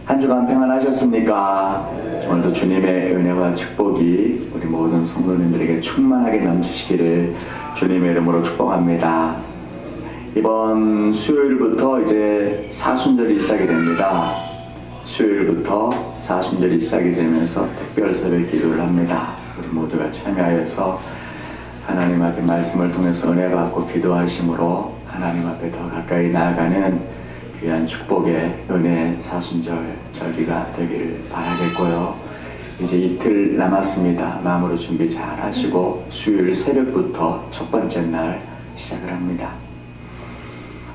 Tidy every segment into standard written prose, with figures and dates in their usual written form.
한 주간 평안하셨습니까? 오늘도 주님의 은혜와 축복이 우리 모든 성도님들에게 충만하게 넘치시기를 주님의 이름으로 축복합니다. 이번 수요일부터 이제 사순절이 시작이 됩니다. 수요일부터 사순절이 시작이 되면서 특별 새벽 기도를 합니다. 우리 모두가 참여하여서 하나님 앞에 말씀을 통해서 은혜 받고 기도하심으로 하나님 앞에 더 가까이 나아가는 귀한 축복의 은혜 사순절 절기가 되기를 바라겠고요. 이제 이틀 남았습니다. 마음으로 준비 잘 하시고 수요일 새벽부터 첫 번째 날 시작을 합니다.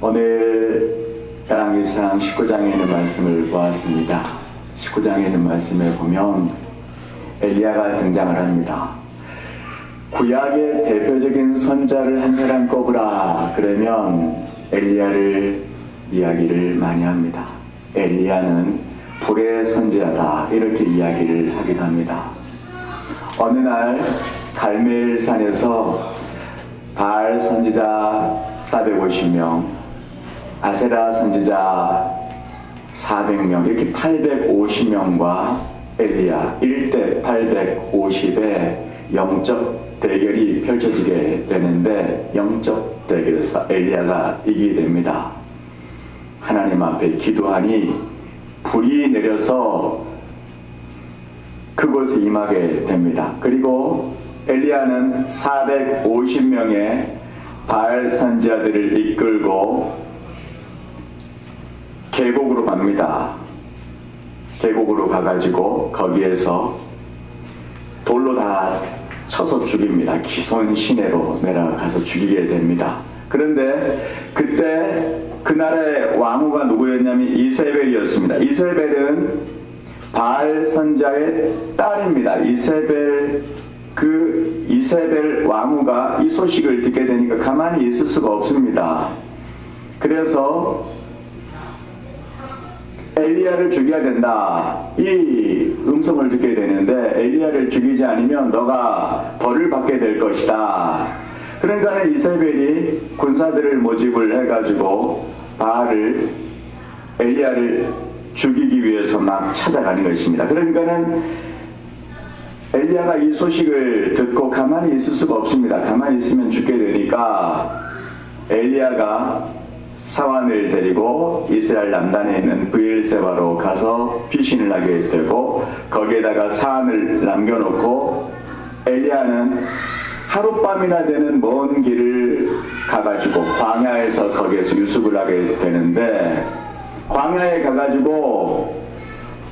오늘 열왕기상 19장에 있는 말씀을 보았습니다. 19장에 있는 말씀에 보면 엘리야가 등장을 합니다. 구약의 대표적인 선자를 한 사람 꼽으라 그러면 엘리야를 이야기를 많이 합니다. 엘리야는 불의 선지자다 이렇게 이야기를 하기도 합니다. 어느 날 갈멜산에서 바알 선지자 450명, 아세라 선지자 400명 이렇게 850명과 엘리야 1대 850의 영적 대결이 펼쳐지게 되는데 영적 대결에서 엘리야가 이기게 됩니다. 하나님 앞에 기도하니 불이 내려서 그곳에 임하게 됩니다. 그리고 엘리야는 450명의 바알 선지자들을 이끌고 계곡으로 갑니다. 계곡으로 가가지고 거기에서 돌로 다 쳐서 죽입니다. 기손 시내로 내려가서 죽이게 됩니다. 그런데 그때 그 나라의 왕후가 누구였냐면 이세벨이었습니다. 이세벨은 바알 선자의 딸입니다. 이세벨 왕후가 이 소식을 듣게 되니까 가만히 있을 수가 없습니다. 그래서 엘리야를 죽여야 된다. 이 음성을 듣게 되는데 엘리야를 죽이지 않으면 너가 벌을 받게 될 것이다. 그러니까 이세벨이 군사들을 모집을 해가지고 엘리야를 죽이기 위해서 막 찾아가는 것입니다. 그러니까는 엘리야가 이 소식을 듣고 가만히 있을 수가 없습니다. 가만히 있으면 죽게 되니까 엘리야가 사환을 데리고 이스라엘 남단에 있는 브엘세바로 가서 피신을 하게 되고 거기에다가 사안을 남겨놓고 엘리야는 하룻밤이나 되는 먼 길을 가가지고 광야에서 거기에서 유숙을 하게 되는데 광야에 가가지고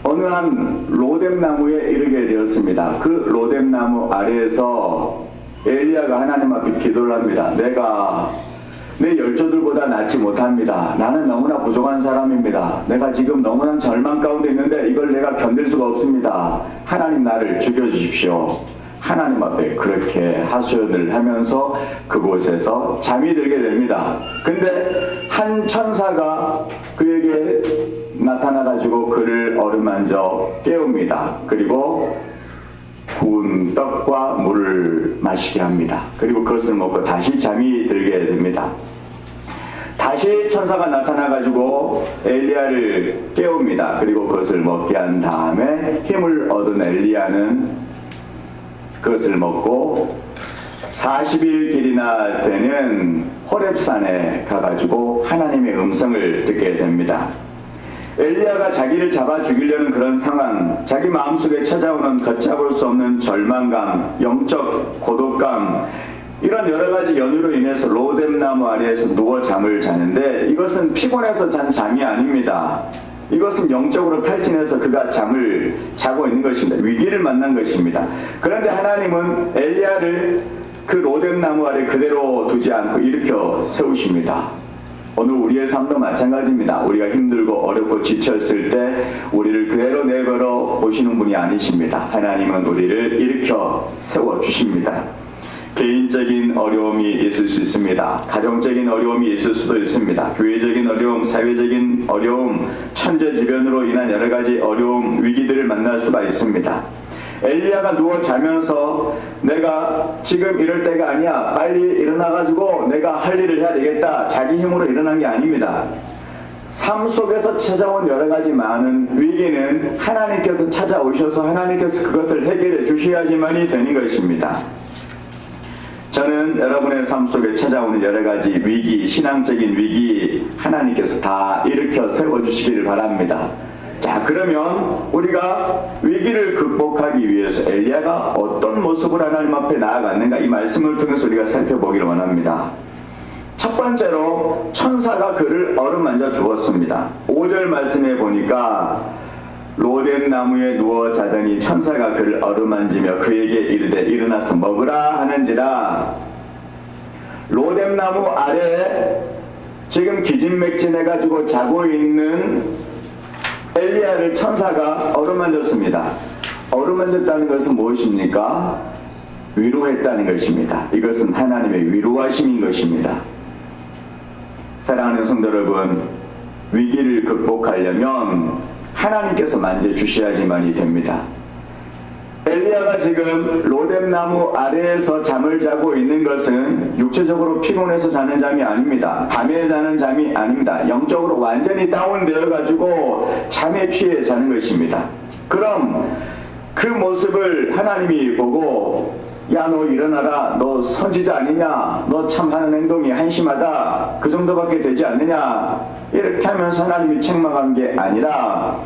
어느 한 로뎀나무에 이르게 되었습니다. 그 로뎀나무 아래에서 엘리야가 하나님 앞에 기도를 합니다. 내가 내 열조들보다 낫지 못합니다. 나는 너무나 부족한 사람입니다. 내가 지금 너무나 절망 가운데 있는데 이걸 내가 견딜 수가 없습니다. 하나님 나를 죽여주십시오. 하나님 앞에 그렇게 하소연을 하면서 그곳에서 잠이 들게 됩니다. 근데 한 천사가 그에게 나타나가지고 그를 어루만져 깨웁니다. 그리고 구운 떡과 물을 마시게 합니다. 그리고 그것을 먹고 다시 잠이 들게 됩니다. 다시 천사가 나타나가지고 엘리야를 깨웁니다. 그리고 그것을 먹게 한 다음에 힘을 얻은 엘리야는 그것을 먹고 40일 길이나 되는 호렙산에 가가지고 하나님의 음성을 듣게 됩니다. 엘리야가 자기를 잡아 죽이려는 그런 상황, 자기 마음속에 찾아오는 걷잡을 수 없는 절망감, 영적 고독감, 이런 여러가지 연유로 인해서 로뎀나무 아래에서 누워 잠을 자는데 이것은 피곤해서 잔 잠이 아닙니다. 이것은 영적으로 탈진해서 그가 잠을 자고 있는 것입니다. 위기를 만난 것입니다. 그런데 하나님은 엘리야를 그 로뎀나무 아래 그대로 두지 않고 일으켜 세우십니다. 오늘 우리의 삶도 마찬가지입니다. 우리가 힘들고 어렵고 지쳤을 때 우리를 그대로 내버려 보시는 분이 아니십니다. 하나님은 우리를 일으켜 세워주십니다. 개인적인 어려움이 있을 수 있습니다. 가정적인 어려움이 있을 수도 있습니다. 교회적인 어려움, 사회적인 어려움, 천재지변으로 인한 여러 가지 어려움, 위기들을 만날 수가 있습니다. 엘리야가 누워 자면서 내가 지금 이럴 때가 아니야. 빨리 일어나가지고 내가 할 일을 해야 되겠다. 자기 힘으로 일어난 게 아닙니다. 삶 속에서 찾아온 여러 가지 많은 위기는 하나님께서 찾아오셔서 하나님께서 그것을 해결해 주셔야지만이 되는 것입니다. 저는 여러분의 삶 속에 찾아오는 여러 가지 위기, 신앙적인 위기 하나님께서 다 일으켜 세워주시기를 바랍니다. 자, 그러면 우리가 위기를 극복하기 위해서 엘리야가 어떤 모습으로 하나님 앞에 나아갔는가, 이 말씀을 통해서 우리가 살펴보기를 원합니다. 첫 번째로 천사가 그를 어루만져 주었습니다. 5절 말씀에 보니까 로뎀 나무에 누워 자더니 천사가 그를 어루만지며 그에게 이르되 일어나서 먹으라 하는지라. 로뎀 나무 아래 지금 기진맥진해 가지고 자고 있는 엘리야를 천사가 어루만졌습니다. 어루만졌다는 것은 무엇입니까? 위로했다는 것입니다. 이것은 하나님의 위로하심인 것입니다. 사랑하는 성도 여러분, 위기를 극복하려면 하나님께서 만져주셔야지만이 됩니다. 엘리야가 지금 로뎀 나무 아래에서 잠을 자고 있는 것은 육체적으로 피곤해서 자는 잠이 아닙니다. 밤에 자는 잠이 아닙니다. 영적으로 완전히 다운되어 가지고 잠에 취해 자는 것입니다. 그럼 그 모습을 하나님이 보고 야, 너 일어나라, 너 선지자 아니냐, 너 참 하는 행동이 한심하다, 그 정도밖에 되지 않느냐, 이렇게 하면서 하나님이 책망한 게 아니라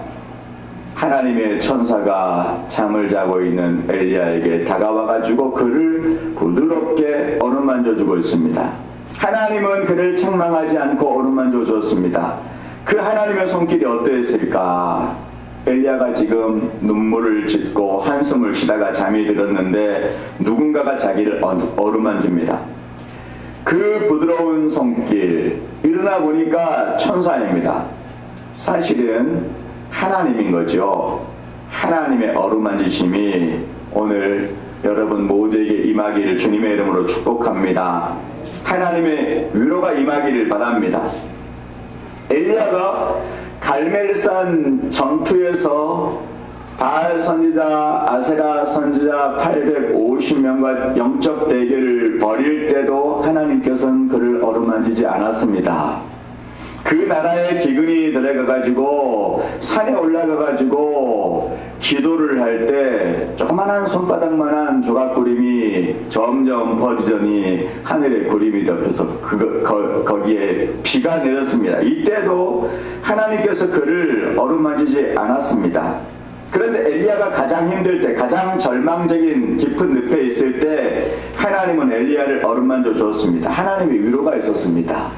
하나님의 천사가 잠을 자고 있는 엘리야에게 다가와가지고 그를 부드럽게 어루만져주고 있습니다. 하나님은 그를 책망하지 않고 어루만져 주었습니다. 그 하나님의 손길이 어떠했을까? 엘리야가 지금 눈물을 짓고 한숨을 쉬다가 잠이 들었는데 누군가가 자기를 어루만집니다. 그 부드러운 손길, 일어나 보니까 천사입니다. 사실은 하나님인 거죠. 하나님의 어루만지심이 오늘 여러분 모두에게 임하기를 주님의 이름으로 축복합니다. 하나님의 위로가 임하기를 바랍니다. 엘리야가 갈멜산 전투에서 바알 선지자, 아세라 선지자 850명과 영적 대결을 벌일 때도 하나님께서는 그를 어루만지지 않았습니다. 그 나라의 기근이 들어가가지고 산에 올라가가지고 기도를 할 때 조그만한 손바닥만한 조각구름이 점점 퍼지더니 하늘에 구름이 덮여서 거기에 비가 내렸습니다. 이때도 하나님께서 그를 어루만지지 않았습니다. 그런데 엘리야가 가장 힘들 때, 가장 절망적인 깊은 늪에 있을 때 하나님은 엘리야를 어루만져 주었습니다. 하나님의 위로가 있었습니다.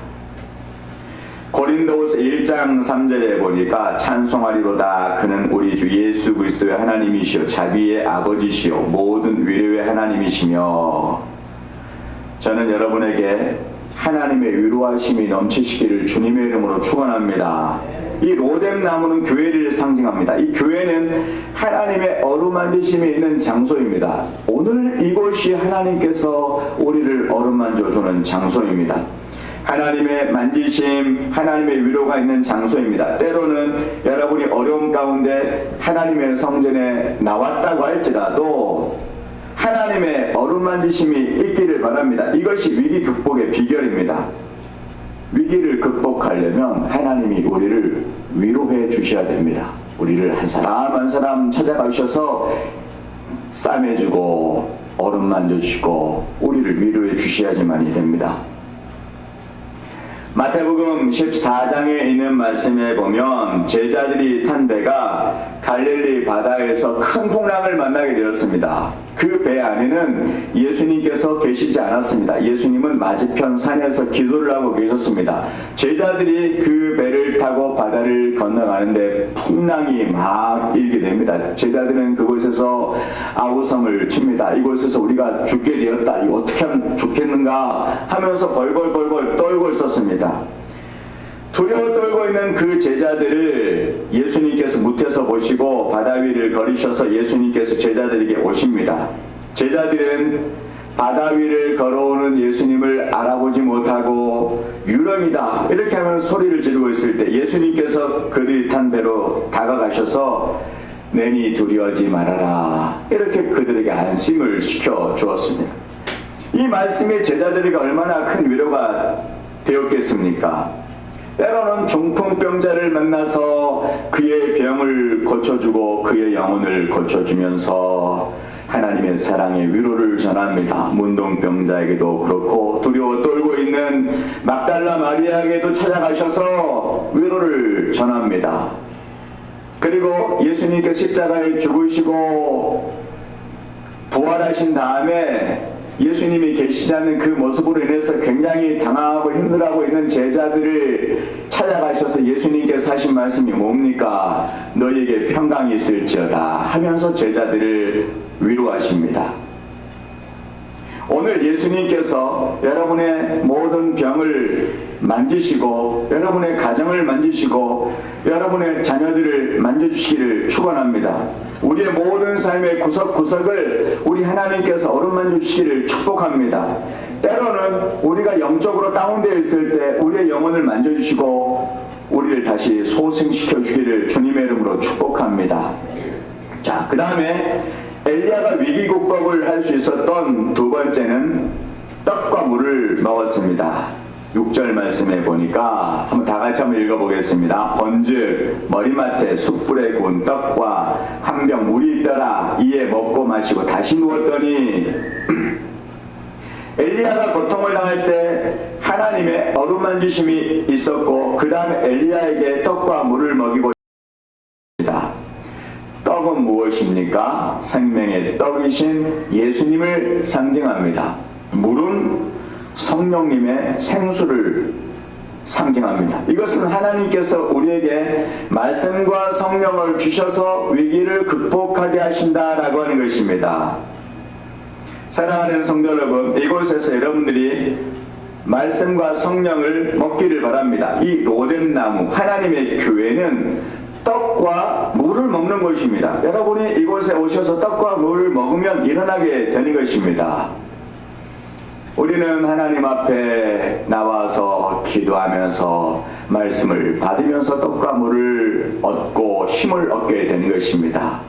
고린도후서 1장 3절에 보니까 찬송하리로다 그는 우리 주 예수 그리스도의 하나님이시요 자비의 아버지시요 모든 위로의 하나님이시며. 저는 여러분에게 하나님의 위로하심이 넘치시기를 주님의 이름으로 축원합니다. 이 로뎀 나무는 교회를 상징합니다. 이 교회는 하나님의 어루만지심이 있는 장소입니다. 오늘 이곳이 하나님께서 우리를 어루만져 주는 장소입니다. 하나님의 만지심, 하나님의 위로가 있는 장소입니다. 때로는 여러분이 어려움 가운데 하나님의 성전에 나왔다고 할지라도 하나님의 어루만지심이 있기를 바랍니다. 이것이 위기 극복의 비결입니다. 위기를 극복하려면 하나님이 우리를 위로해 주셔야 됩니다. 우리를 한 사람 한 사람 찾아가셔서 싸매주고 어루만져주시고 우리를 위로해 주셔야지만이 됩니다. 마태복음 14장에 있는 말씀에 보면 제자들이 탄 배가 갈릴리 바다에서 큰 풍랑을 만나게 되었습니다. 그 배 안에는 예수님께서 계시지 않았습니다. 예수님은 맞은편 산에서 기도를 하고 계셨습니다. 제자들이 그 배를 타고 바다를 건너가는데 풍랑이 막 일게 됩니다. 제자들은 그곳에서 아우성을 칩니다. 이곳에서 우리가 죽게 되었다. 이거 어떻게 하면 죽겠는가 하면서 벌벌 떨고 있었습니다. 두려워 떨고 있는 그 제자들을 예수님께서 무태서 보시고 바다 위를 걸으셔서 예수님께서 제자들에게 오십니다. 제자들은 바다 위를 걸어오는 예수님을 알아보지 못하고 유령이다 이렇게 하면 소리를 지르고 있을 때 예수님께서 그들이 탄 배로 다가가셔서 내니 두려워하지 말아라 이렇게 그들에게 안심을 시켜 주었습니다. 이 말씀이 제자들에게 얼마나 큰 위로가 되었겠습니까? 때로는 중풍병자를 만나서 그의 병을 고쳐주고 그의 영혼을 고쳐주면서 하나님의 사랑의 위로를 전합니다. 문둥병자에게도 그렇고 두려워 떨고 있는 막달라 마리아에게도 찾아가셔서 위로를 전합니다. 그리고 예수님께 십자가에 죽으시고 부활하신 다음에 예수님이 계시지 않는 그 모습으로 인해서 굉장히 당황하고 힘들어하고 있는 제자들을 찾아가셔서 예수님께서 하신 말씀이 뭡니까? 너희에게 평강이 있을지어다 하면서 제자들을 위로하십니다. 오늘 예수님께서 여러분의 모든 병을 만지시고 여러분의 가정을 만지시고 여러분의 자녀들을 만져주시기를 축원합니다. 우리의 모든 삶의 구석구석을 우리 하나님께서 어루만져 주시기를 축복합니다. 때로는 우리가 영적으로 다운되어 있을 때 우리의 영혼을 만져주시고 우리를 다시 소생시켜 주기를 주님의 이름으로 축복합니다. 자, 그 다음에 엘리야가 위기국법을 할 수 있었던 두 번째는 떡과 물을 먹었습니다. 6절 말씀에 보니까 한번 다 같이 한번 읽어보겠습니다. 번즉 머리맡에 숯불에 구운 떡과 한 병 물이 있더라. 이에 먹고 마시고 다시 누웠더니 엘리야가 고통을 당할 때 하나님의 어루만지심이 있었고 그 다음에 엘리야에게 떡과 물을 먹이고 있습니다. 떡은 무엇입니까? 생명의 떡이신 예수님을 상징합니다. 물은 성령님의 생수를 상징합니다. 이것은 하나님께서 우리에게 말씀과 성령을 주셔서 위기를 극복하게 하신다라고 하는 것입니다. 사랑하는 성도 여러분, 이곳에서 여러분들이 말씀과 성령을 먹기를 바랍니다. 이 로뎀나무, 하나님의 교회는 떡과 물을 먹는 것입니다. 여러분이 이곳에 오셔서 떡과 물을 먹으면 일어나게 되는 것입니다. 우리는 하나님 앞에 나와서 기도하면서 말씀을 받으면서 떡과 물을 얻고 힘을 얻게 되는 것입니다.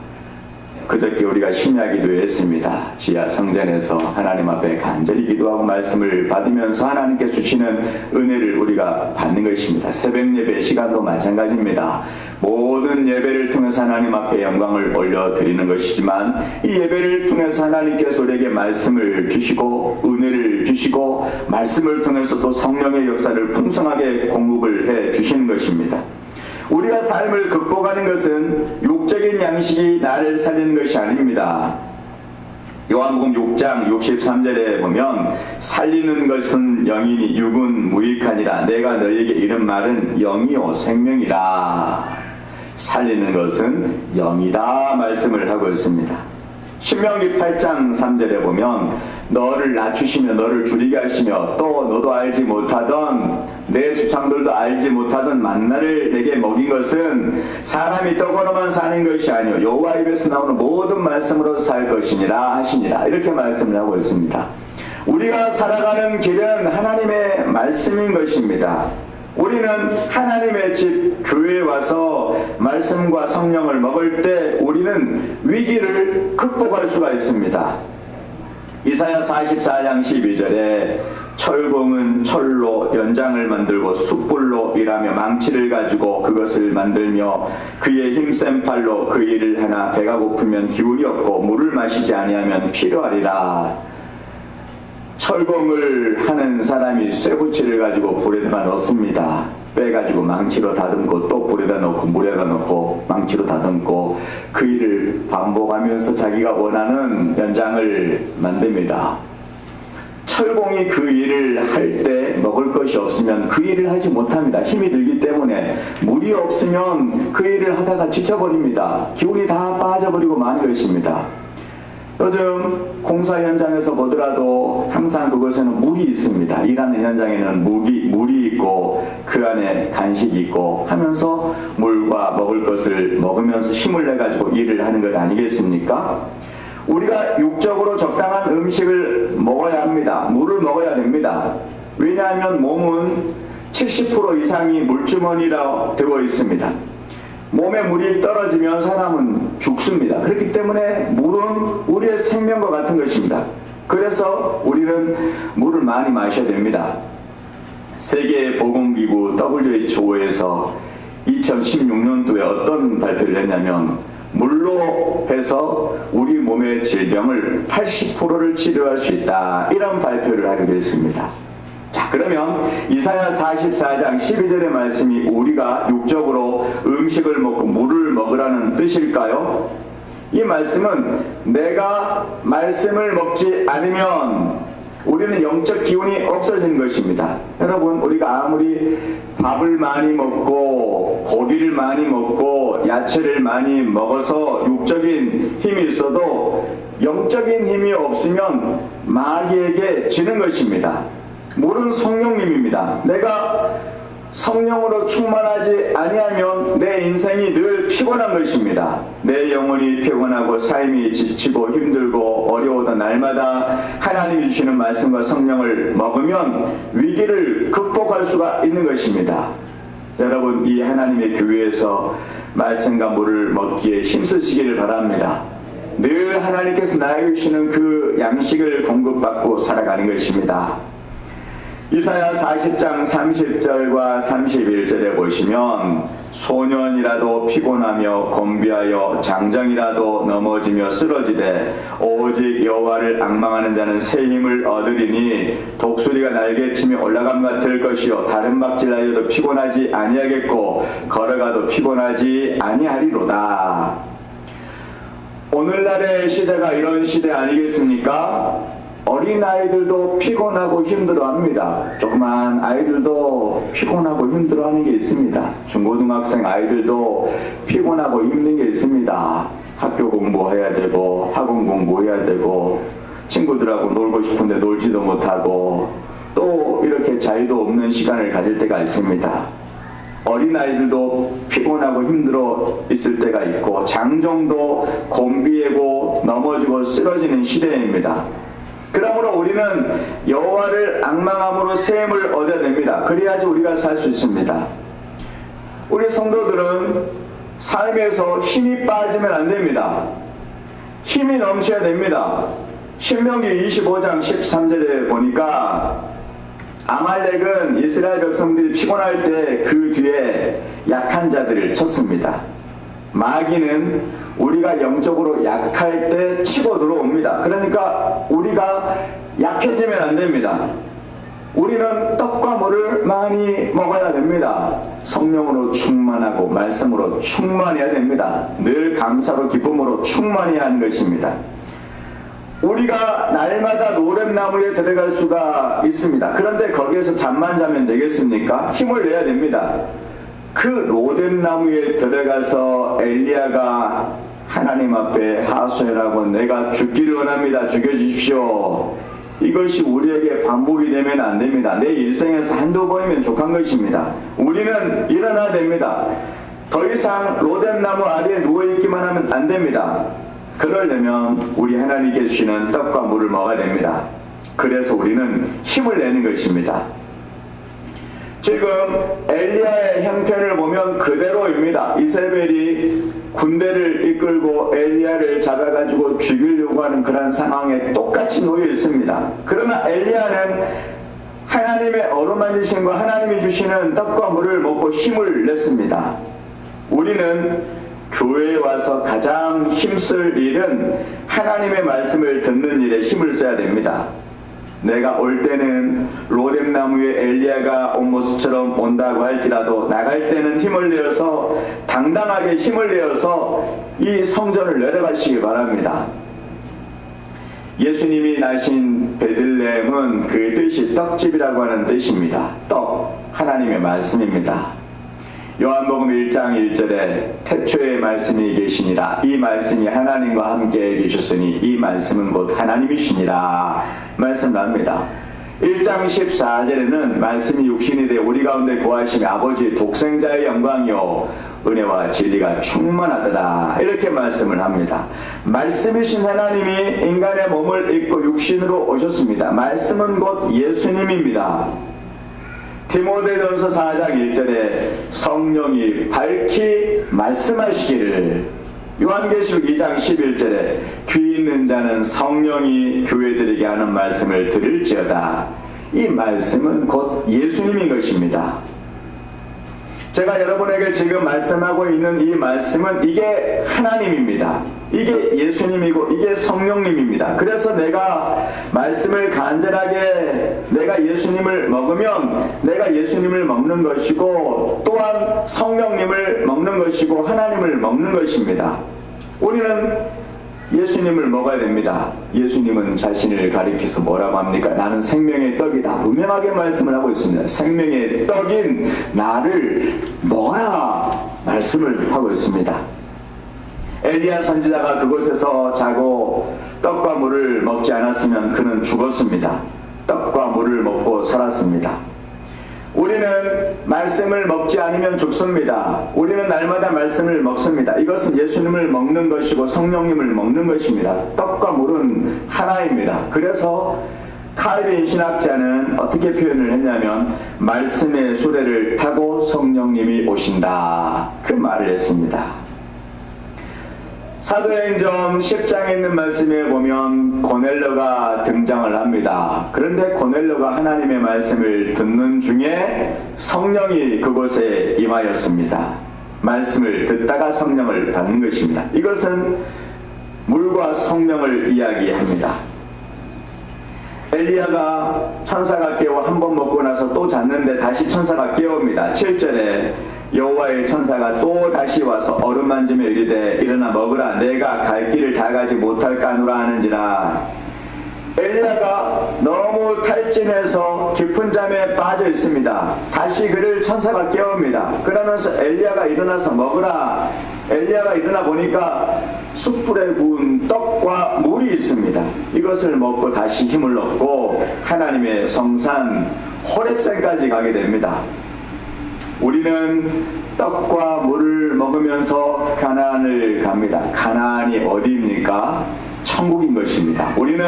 그저께 우리가 심야 기도했습니다. 지하 성전에서 하나님 앞에 간절히 기도하고 말씀을 받으면서 하나님께 주시는 은혜를 우리가 받는 것입니다. 새벽 예배 시간도 마찬가지입니다. 모든 예배를 통해서 하나님 앞에 영광을 올려드리는 것이지만 이 예배를 통해서 하나님께서 우리에게 말씀을 주시고 은혜를 주시고 말씀을 통해서 또 성령의 역사를 풍성하게 공급을 해 주시는 것입니다. 우리가 삶을 극복하는 것은 육적인 양식이 나를 살리는 것이 아닙니다. 요한복음 6장 63절에 보면 살리는 것은 영이니 육은 무익하니라. 내가 너희에게 이런 말은 영이요 생명이라. 살리는 것은 영이다 말씀을 하고 있습니다. 신명기 8장 3절에 보면 너를 낮추시며 너를 줄이게 하시며 또 너도 알지 못하던 내 조상들도 알지 못하던 만나를 내게 먹인 것은 사람이 떡으로만 사는 것이 아니요 여호와 입에서 나오는 모든 말씀으로 살 것이니라 하시니라. 이렇게 말씀을 하고 있습니다. 우리가 살아가는 길은 하나님의 말씀인 것입니다. 우리는 하나님의 집 교회에 와서 말씀과 성령을 먹을 때 우리는 위기를 극복할 수가 있습니다. 이사야 44장 12절에 철공은 철로 연장을 만들고 숯불로 일하며 망치를 가지고 그것을 만들며 그의 힘센 팔로 그 일을 하나 배가 고프면 기운이 없고 물을 마시지 아니하면 필요하리라. 철공을 하는 사람이 쇠붙이를 가지고 불에다 넣습니다. 빼가지고 망치로 다듬고 또 불에다 넣고 물에다 넣고 망치로 다듬고 그 일을 반복하면서 자기가 원하는 연장을 만듭니다. 철공이 그 일을 할 때 먹을 것이 없으면 그 일을 하지 못합니다. 힘이 들기 때문에 물이 없으면 그 일을 하다가 지쳐버립니다. 기운이 다 빠져버리고 마는 것입니다. 요즘 공사 현장에서 보더라도 항상 그곳에는 물이 있습니다. 일하는 현장에는 물이 있고 그 안에 간식이 있고 하면서 물과 먹을 것을 먹으면서 힘을 내가지고 일을 하는 것 아니겠습니까? 우리가 육적으로 적당한 음식을 먹어야 합니다. 물을 먹어야 됩니다. 왜냐하면 몸은 70% 이상이 물주머니라 되어 있습니다. 몸에 물이 떨어지면 사람은 죽습니다. 그렇기 때문에 물은 우리의 생명과 같은 것입니다. 그래서 우리는 물을 많이 마셔야 됩니다. 세계보건기구 WHO에서 2016년도에 어떤 발표를 했냐면 물로 해서 우리 몸의 질병을 80%를 치료할 수 있다, 이런 발표를 하게 됐습니다. 자, 그러면 이사야 44장 12절의 말씀이 우리가 육적으로 음식을 먹고 물을 먹으라는 뜻일까요? 이 말씀은 내가 말씀을 먹지 않으면 우리는 영적 기운이 없어지는 것입니다. 여러분, 우리가 아무리 밥을 많이 먹고 고기를 많이 먹고 야채를 많이 먹어서 육적인 힘이 있어도 영적인 힘이 없으면 마귀에게 지는 것입니다. 물은 성령님입니다. 내가 성령으로 충만하지 아니하면 내 인생이 늘 피곤한 것입니다. 내 영혼이 피곤하고 삶이 지치고 힘들고 어려워도 날마다 하나님이 주시는 말씀과 성령을 먹으면 위기를 극복할 수가 있는 것입니다. 여러분, 이 하나님의 교회에서 말씀과 물을 먹기에 힘쓰시기를 바랍니다. 늘 하나님께서 나에게 주시는 그 양식을 공급받고 살아가는 것입니다. 이사야 40장 30절과 31절에 보시면 소년이라도 피곤하며 곤비하여 장정이라도 넘어지며 쓰러지되 오직 여호와를 앙망하는 자는 새 힘을 얻으리니 독수리가 날개치며 올라감 같을 것이요 다른 박질하여도 피곤하지 아니하겠고 걸어가도 피곤하지 아니하리로다. 오늘날의 시대가 이런 시대 아니겠습니까? 어린아이들도 피곤하고 힘들어합니다. 조그만 아이들도 피곤하고 힘들어하는 게 있습니다. 중고등학생 아이들도 피곤하고 힘든 게 있습니다. 학교 공부해야 되고 학원 공부해야 되고 친구들하고 놀고 싶은데 놀지도 못하고 또 이렇게 자유도 없는 시간을 가질 때가 있습니다. 어린아이들도 피곤하고 힘들어 있을 때가 있고 장정도 곤비하고 넘어지고 쓰러지는 시대입니다. 그러므로 우리는 여호와를 앙망함으로 새 힘을 얻어야 됩니다. 그래야지 우리가 살 수 있습니다. 우리 성도들은 삶에서 힘이 빠지면 안 됩니다. 힘이 넘쳐야 됩니다. 신명기 25장 13절에 보니까 아말렉은 이스라엘 백성들이 피곤할 때 그 뒤에 약한 자들을 쳤습니다. 마귀는 우리가 영적으로 약할 때 치고 들어옵니다. 그러니까 우리가 약해지면 안 됩니다. 우리는 떡과 물을 많이 먹어야 됩니다. 성령으로 충만하고 말씀으로 충만해야 됩니다. 늘 감사로 기쁨으로 충만해야 하는 것입니다. 우리가 날마다 노랫나무에 들어갈 수가 있습니다. 그런데 거기에서 잠만 자면 되겠습니까? 힘을 내야 됩니다. 그 로뎀나무에 들어가서 엘리야가 하나님 앞에 하소연하고 내가 죽기를 원합니다. 죽여주십시오. 이것이 우리에게 반복이 되면 안 됩니다. 내 일생에서 한두 번이면 족한 것입니다. 우리는 일어나야 됩니다. 더 이상 로뎀나무 아래에 누워있기만 하면 안 됩니다. 그러려면 우리 하나님께 주시는 떡과 물을 먹어야 됩니다. 그래서 우리는 힘을 내는 것입니다. 지금 엘리야의 형편을 보면 그대로입니다. 이세벨이 군대를 이끌고 엘리야를 잡아가지고 죽이려고 하는 그런 상황에 똑같이 놓여 있습니다. 그러나 엘리야는 하나님의 어루만지심과 하나님이 주시는 떡과 물을 먹고 힘을 냈습니다. 우리는 교회에 와서 가장 힘쓸 일은 하나님의 말씀을 듣는 일에 힘을 써야 됩니다. 내가 올 때는 로뎀나무에 엘리야가 온 모습처럼 온다고 할지라도 나갈 때는 힘을 내어서 당당하게 힘을 내어서 이 성전을 내려가시기 바랍니다. 예수님이 나신 베들레헴은 그 뜻이 떡집이라고 하는 뜻입니다. 떡, 하나님의 말씀입니다. 요한복음 1장 1절에 태초에 말씀이 계시니라 이 말씀이 하나님과 함께 계셨으니 이 말씀은 곧 하나님이시니라 말씀합니다. 1장 14절에는 말씀이 육신이 되어 우리 가운데 거하시며 아버지의 독생자의 영광이요 은혜와 진리가 충만하더라 이렇게 말씀을 합니다. 말씀이신 하나님이 인간의 몸을 입고 육신으로 오셨습니다. 말씀은 곧 예수님입니다. 디모데전서 4장 1절에 성령이 밝히 말씀하시기를 요한계시록 2장 11절에 귀 있는 자는 성령이 교회들에게 하는 말씀을 들을지어다 이 말씀은 곧 예수님인 것입니다. 제가 여러분에게 지금 말씀하고 있는 이 말씀은 이게 하나님입니다. 이게 예수님이고 이게 성령님입니다. 그래서 내가 말씀을 간절하게 내가 예수님을 먹으면 내가 예수님을 먹는 것이고 또한 성령님을 먹는 것이고 하나님을 먹는 것입니다. 우리는 예수님을 먹어야 됩니다. 예수님은 자신을 가리켜서 뭐라고 합니까? 나는 생명의 떡이다. 분명하게 말씀을 하고 있습니다. 생명의 떡인 나를 먹어라 말씀을 하고 있습니다. 엘리야 선지자가 그곳에서 자고 떡과 물을 먹지 않았으면 그는 죽었습니다. 떡과 물을 먹고 살았습니다. 우리는 말씀을 먹지 않으면 죽습니다. 우리는 날마다 말씀을 먹습니다. 이것은 예수님을 먹는 것이고 성령님을 먹는 것입니다. 떡과 물은 하나입니다. 그래서 칼빈 신학자는 어떻게 표현을 했냐면 말씀의 수레를 타고 성령님이 오신다 그 말을 했습니다. 사도행전 10장에 있는 말씀에 보면 고넬료가 등장을 합니다. 그런데 고넬료가 하나님의 말씀을 듣는 중에 성령이 그곳에 임하였습니다. 말씀을 듣다가 성령을 받는 것입니다. 이것은 물과 성령을 이야기합니다. 엘리야가 천사가 깨워 한 번 먹고 나서 또 잤는데 다시 천사가 깨웁니다. 7절에 여호와의 천사가 또 다시 와서 어루만지며 이르되 일어나 먹으라 내가 갈 길을 다 가지 못할까노라 하는지라. 엘리야가 너무 탈진해서 깊은 잠에 빠져 있습니다. 다시 그를 천사가 깨웁니다. 그러면서 엘리야가 일어나서 먹으라. 엘리야가 일어나 보니까 숯불에 구운 떡과 물이 있습니다. 이것을 먹고 다시 힘을 얻고 하나님의 성산 호렙산까지 가게 됩니다. 우리는 떡과 물을 먹으면서 가나안을 갑니다. 가나안이 어디입니까? 천국인 것입니다. 우리는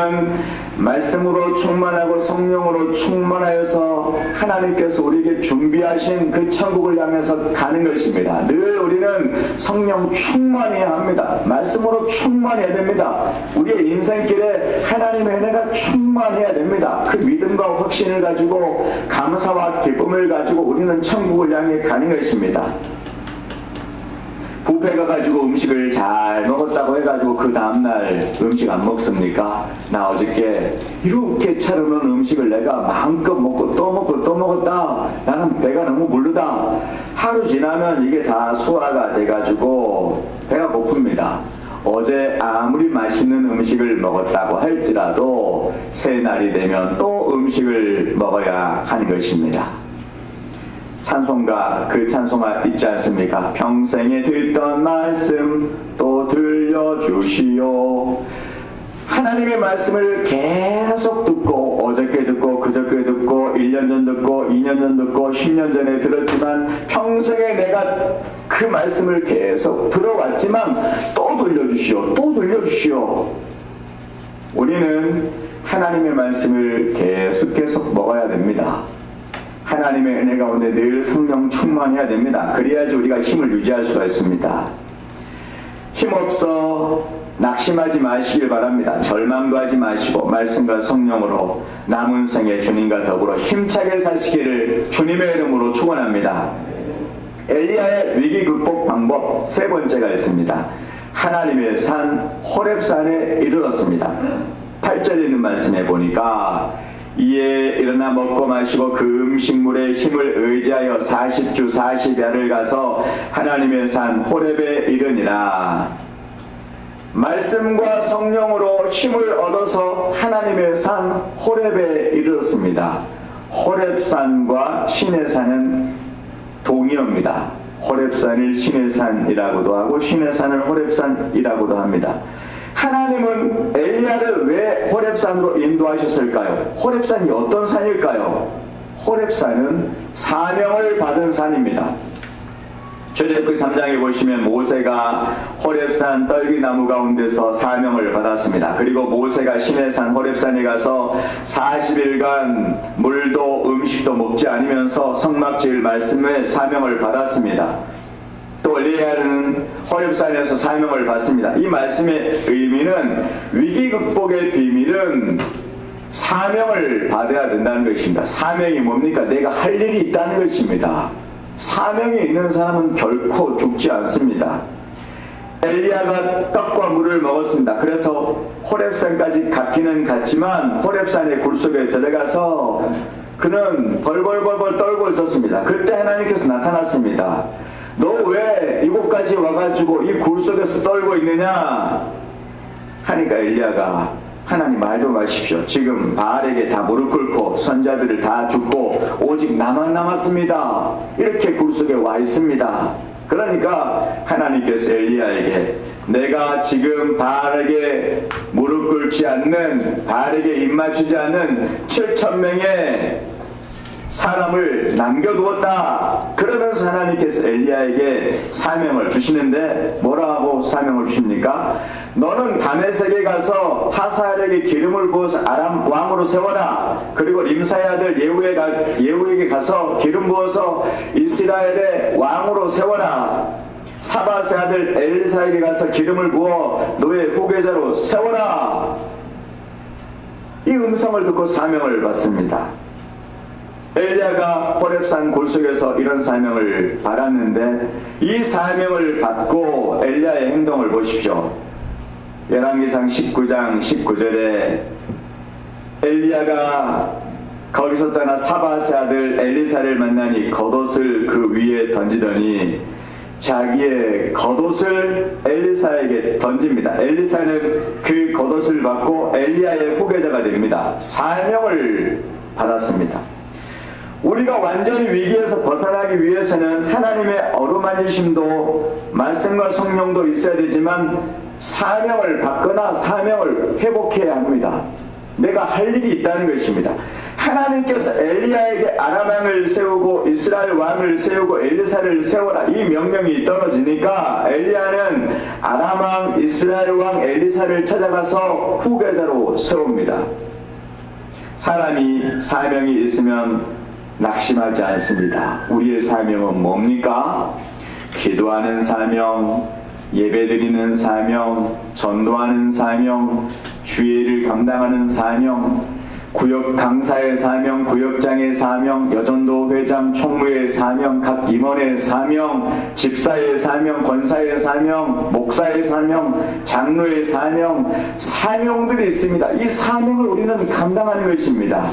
말씀으로 충만하고 성령으로 충만하여서 하나님께서 우리에게 준비하신 그 천국을 향해서 가는 것입니다. 늘 우리는 성령 충만해야 합니다. 말씀으로 충만해야 됩니다. 우리의 인생길에 하나님의 은혜가 충만해야 됩니다. 그 믿음과 확신을 가지고 감사와 기쁨을 가지고 우리는 천국을 향해 가는 것입니다. 뷔페 가가지고 음식을 잘 먹었다고 해가지고 그 다음날 음식 안 먹습니까? 나 어저께 이렇게 차려놓은 음식을 내가 마음껏 먹고 또 먹고 또 먹었다. 나는 배가 너무 부르다. 하루 지나면 이게 다 소화가 돼가지고 배가 고픕니다. 어제 아무리 맛있는 음식을 먹었다고 할지라도 새날이 되면 또 음식을 먹어야 하는 것입니다. 찬송가 그 찬송가 있지 않습니까? 평생에 듣던 말씀 또 들려주시오. 하나님의 말씀을 계속 듣고 어저께 듣고 그저께 듣고 1년 전 듣고 2년 전 듣고 10년 전에 들었지만 평생에 내가 그 말씀을 계속 들어왔지만 또 들려주시오. 또 들려주시오. 우리는 하나님의 말씀을 계속 먹어야 됩니다. 하나님의 은혜 가운데 늘 성령 충만해야 됩니다. 그래야지 우리가 힘을 유지할 수가 있습니다. 힘없어 낙심하지 마시길 바랍니다. 절망도 하지 마시고 말씀과 성령으로 남은 생에 주님과 더불어 힘차게 사시기를 주님의 이름으로 축원합니다. 엘리야의 위기 극복 방법 세 번째가 있습니다. 하나님의 산 호렙산에 이르렀습니다. 8절에 있는 말씀에 보니까 이에 일어나 먹고 마시고 그 음식물의 힘을 의지하여 40주 40야를 가서 하나님의 산 호렙에 이르니라. 말씀과 성령으로 힘을 얻어서 하나님의 산 호렙에 이르렀습니다. 호렙산과 시내산은 동의어입니다. 호렙산을 시내산이라고도 하고 시내산을 호렙산이라고도 합니다. 하나님은 엘리야를 왜 호렙산으로 인도하셨을까요? 호렙산이 어떤 산일까요? 호렙산은 사명을 받은 산입니다. 출애굽기 3장에 보시면 모세가 호렙산 떨기나무 가운데서 사명을 받았습니다. 그리고 모세가 시내산 호렙산에 가서 40일간 물도 음식도 먹지 않으면서 성막지을 말씀에 사명을 받았습니다. 또 엘리야는 호렙산에서 사명을 받습니다. 이 말씀의 의미는 위기 극복의 비밀은 사명을 받아야 된다는 것입니다. 사명이 뭡니까? 내가 할 일이 있다는 것입니다. 사명이 있는 사람은 결코 죽지 않습니다. 엘리야가 떡과 물을 먹었습니다. 그래서 호렙산까지 갔기는 갔지만 호렙산의 굴 속에 들어가서 그는 벌벌벌벌 떨고 있었습니다. 그때 하나님께서 나타났습니다. 너 왜 이곳까지 와가지고 이 굴 속에서 떨고 있느냐 하니까 엘리야가 하나님 말 좀 하십시오. 지금 바알에게 다 무릎 꿇고 선자들을 다 죽고 오직 나만 남았습니다. 이렇게 굴 속에 와 있습니다. 그러니까 하나님께서 엘리야에게 내가 지금 바알에게 무릎 꿇지 않는, 바알에게 입맞추지 않는 7,000명의 사람을 남겨두었다. 그러면서 하나님께서 엘리야에게 사명을 주시는데 뭐라고 사명을 주십니까? 너는 다메섹에 가서 하사엘에게 기름을 부어서 아람 왕으로 세워라. 그리고 림사의 아들 예후에게 가서 기름 부어서 이스라엘의 왕으로 세워라. 사밧의 아들 엘리사에게 가서 기름을 부어 너의 후계자로 세워라. 이 음성을 듣고 사명을 받습니다. 엘리야가 호렙산 골 속에서 이런 사명을 받았는데 이 사명을 받고 엘리야의 행동을 보십시오. 열왕기상 19장 19절에 엘리야가 거기서 떠나 사밧의 아들 엘리사를 만나니 겉옷을 그 위에 던지더니 자기의 겉옷을 엘리사에게 던집니다. 엘리사는 그 겉옷을 받고 엘리야의 후계자가 됩니다. 사명을 받았습니다. 우리가 완전히 위기에서 벗어나기 위해서는 하나님의 어루만지심도 말씀과 성령도 있어야 되지만 사명을 받거나 사명을 회복해야 합니다. 내가 할 일이 있다는 것입니다. 하나님께서 엘리야에게 아람 왕을 세우고 이스라엘 왕을 세우고 엘리사를 세워라 이 명령이 떨어지니까 엘리야는 아람 왕, 이스라엘 왕 엘리사를 찾아가서 후계자로 세웁니다. 사람이 사명이 있으면 낙심하지 않습니다. 우리의 사명은 뭡니까? 기도하는 사명, 예배드리는 사명, 전도하는 사명, 주의를 감당하는 사명, 구역 강사의 사명, 구역장의 사명, 여전도 회장, 총무의 사명, 각 임원의 사명, 집사의 사명, 권사의 사명, 목사의 사명, 장로의 사명, 사명들이 있습니다. 이 사명을 우리는 감당하는 것입니다.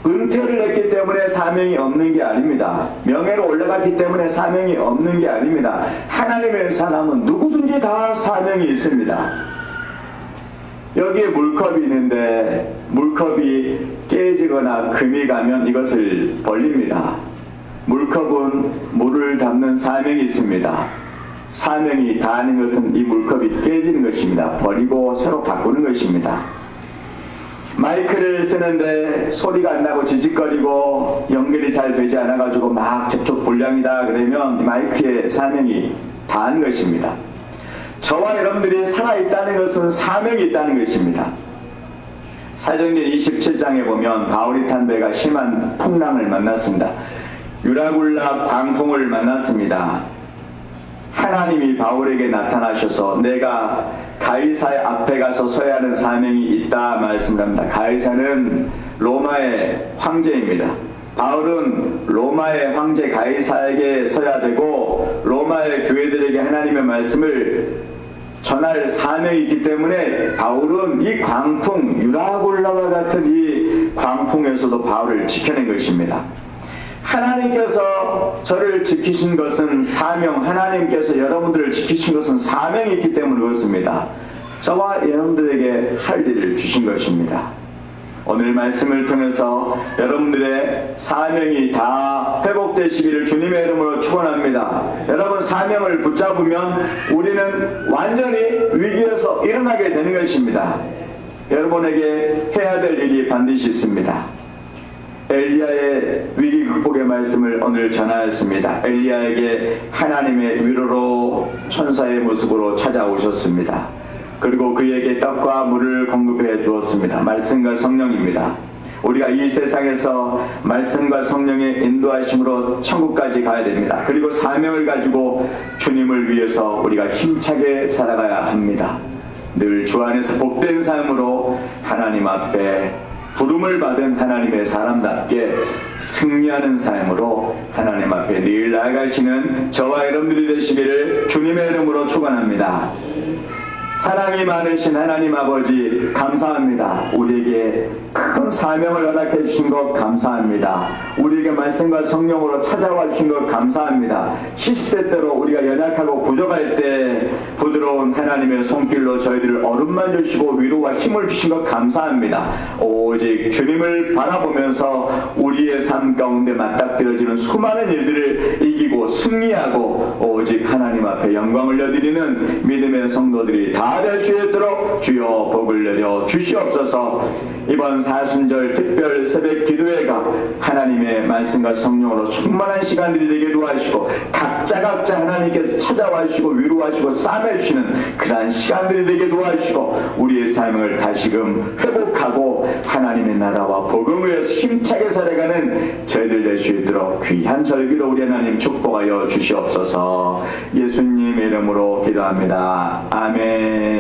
은퇴를 했기 때문에 사명이 없는 게 아닙니다. 명예로 올라갔기 때문에 사명이 없는 게 아닙니다. 하나님의 사람은 누구든지 다 사명이 있습니다. 여기에 물컵이 있는데 물컵이 깨지거나 금이 가면 이것을 벌립니다. 물컵은 물을 담는 사명이 있습니다. 사명이 다하는 것은 이 물컵이 깨지는 것입니다. 버리고 새로 바꾸는 것입니다. 마이크를 쓰는데 소리가 안 나고 지직거리고 연결이 잘 되지 않아가지고 막 접촉 불량이다 그러면 마이크의 사명이 다한 것입니다. 저와 여러분들이 살아있다는 것은 사명이 있다는 것입니다. 사도행전 27장에 보면 바울이 탄 배가 심한 풍랑을 만났습니다. 유라굴라 광풍을 만났습니다. 하나님이 바울에게 나타나셔서 내가 가이사의 앞에 가서 서야 하는 사명이 있다 말씀합니다. 가이사는 로마의 황제입니다. 바울은 로마의 황제 가이사에게 서야 되고 로마의 교회들에게 하나님의 말씀을 전할 사명이 있기 때문에 바울은 이 광풍, 유라굴라와 같은 이 광풍에서도 바울을 지켜낸 것입니다. 하나님께서 저를 지키신 것은 사명, 하나님께서 여러분들을 지키신 것은 사명이 있기 때문에 그렇습니다. 저와 여러분들에게 할 일을 주신 것입니다. 오늘 말씀을 통해서 여러분들의 사명이 다 회복되시기를 주님의 이름으로 축원합니다. 여러분 사명을 붙잡으면 우리는 완전히 위기에서 일어나게 되는 것입니다. 여러분에게 해야 될 일이 반드시 있습니다. 엘리야의 위기 극복의 말씀을 오늘 전하였습니다. 엘리야에게 하나님의 위로로 천사의 모습으로 찾아오셨습니다. 그리고 그에게 떡과 물을 공급해 주었습니다. 말씀과 성령입니다. 우리가 이 세상에서 말씀과 성령의 인도하심으로 천국까지 가야 됩니다. 그리고 사명을 가지고 주님을 위해서 우리가 힘차게 살아가야 합니다. 늘 주 안에서 복된 삶으로 하나님 앞에 부름을 받은 하나님의 사람답게 승리하는 삶으로 하나님 앞에 늘 나아가시는 저와 여러분들이 되시기를 주님의 이름으로 축원합니다. 사랑이 많으신 하나님 아버지 감사합니다. 우리에게 큰 사명을 허락해 주신 것 감사합니다. 우리에게 말씀과 성령으로 찾아와 주신 것 감사합니다. 시시때때로 우리가 연약하고 부족할 때 부드러운 하나님의 손길로 저희들을 어루만져 주시고 위로와 힘을 주신 것 감사합니다. 오직 주님을 바라보면서 우리의 삶 가운데 맞닥뜨려지는 수많은 일들을 이기고 승리하고 오직 하나님 앞에 영광을 올려드리는 믿음의 성도들이 다 될 수 있도록 주여 복을 내려 주시옵소서. 이번 사순절 특별 새벽 기도회가 하나님의 말씀과 성령으로 충만한 시간들이 되게 도와주시고 각자 하나님께서 찾아와 주시고 위로하시고 싸매주시는 그러한 시간들이 되게 도와주시고 우리의 삶을 다시금 회복하고 하나님의 나라와 복음을 위해서 힘차게 살아가는 저희들 될 수 있도록 귀한 절기로 우리 하나님 축복하여 주시옵소서. 예수님 이름으로 기도합니다. 아멘.